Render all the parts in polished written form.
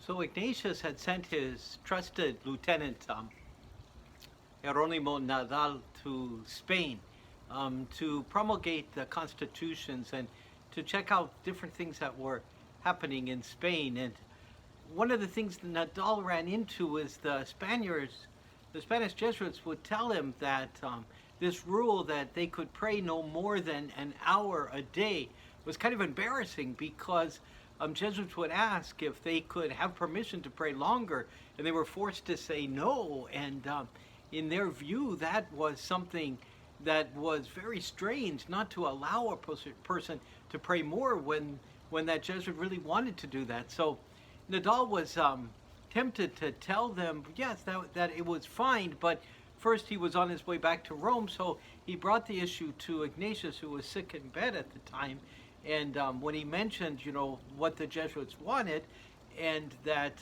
So Ignatius had sent his trusted lieutenant, Jeronimo Nadal, to Spain to promulgate the constitutions and to check out different things that were happening in Spain. And one of the things that Nadal ran into was the Spanish Jesuits would tell him that this rule that they could pray no more than an hour a day was kind of embarrassing, because Jesuits would ask if they could have permission to pray longer, and they were forced to say no. And in their view, that was something that was very strange, not to allow a person to pray more when that Jesuit really wanted to do that. So Nadal was tempted to tell them, yes, that it was fine, but first he was on his way back to Rome, so he brought the issue to Ignatius, who was sick in bed at the time. And when he mentioned, what the Jesuits wanted, and that,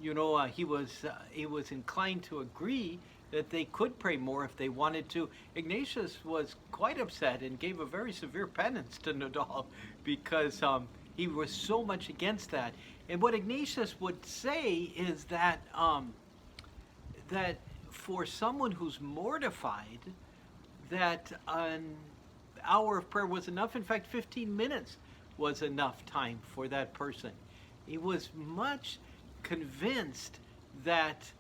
he was inclined to agree that they could pray more if they wanted to, Ignatius was quite upset and gave a very severe penance to Nadal, because he was so much against that. And what Ignatius would say is that that for someone who's mortified, that an hour of prayer was enough. In fact, 15 minutes was enough time for that person. He was much convinced that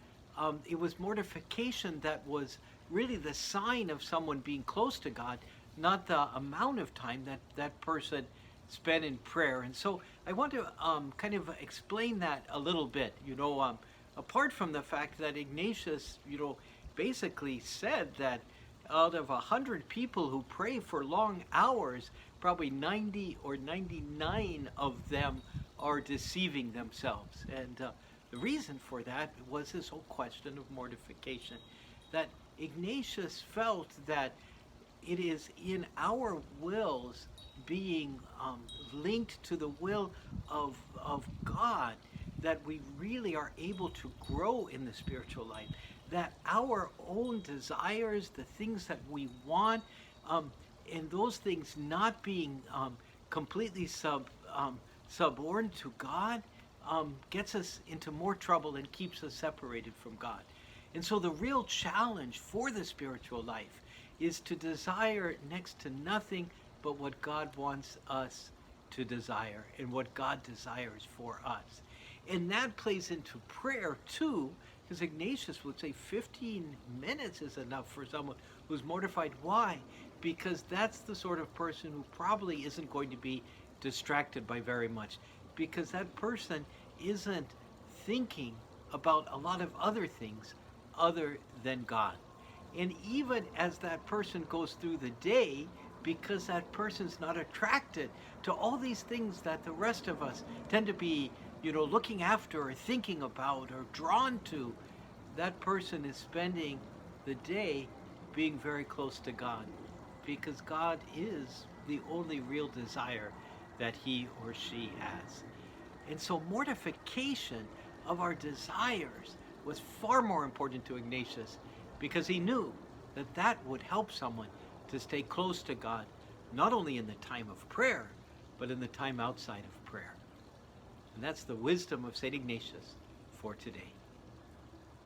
it was mortification that was really the sign of someone being close to God, not the amount of time that that person spent in prayer. And so I want to kind of explain that a little bit, apart from the fact that Ignatius, basically said that out of 100 people who pray for long hours, probably 90 or 99 of them are deceiving themselves. And the reason for that was this whole question of mortification, that Ignatius felt that it is in our wills being linked to the will of God that we really are able to grow in the spiritual life, that our own desires, the things that we want, and those things not being completely subordinate to God, gets us into more trouble and keeps us separated from God. And so the real challenge for the spiritual life is to desire next to nothing but what God wants us to desire and what God desires for us. And that plays into prayer too, because Ignatius would say 15 minutes is enough for someone who's mortified. Why? Because that's the sort of person who probably isn't going to be distracted by very much, because that person isn't thinking about a lot of other things other than God. And even as that person goes through the day, because that person's not attracted to all these things that the rest of us tend to be, looking after or thinking about or drawn to, that person is spending the day being very close to God, because God is the only real desire that he or she has. And so mortification of our desires was far more important to Ignatius, because he knew that that would help someone to stay close to God, not only in the time of prayer, but in the time outside of prayer. And that's the wisdom of St. Ignatius for today.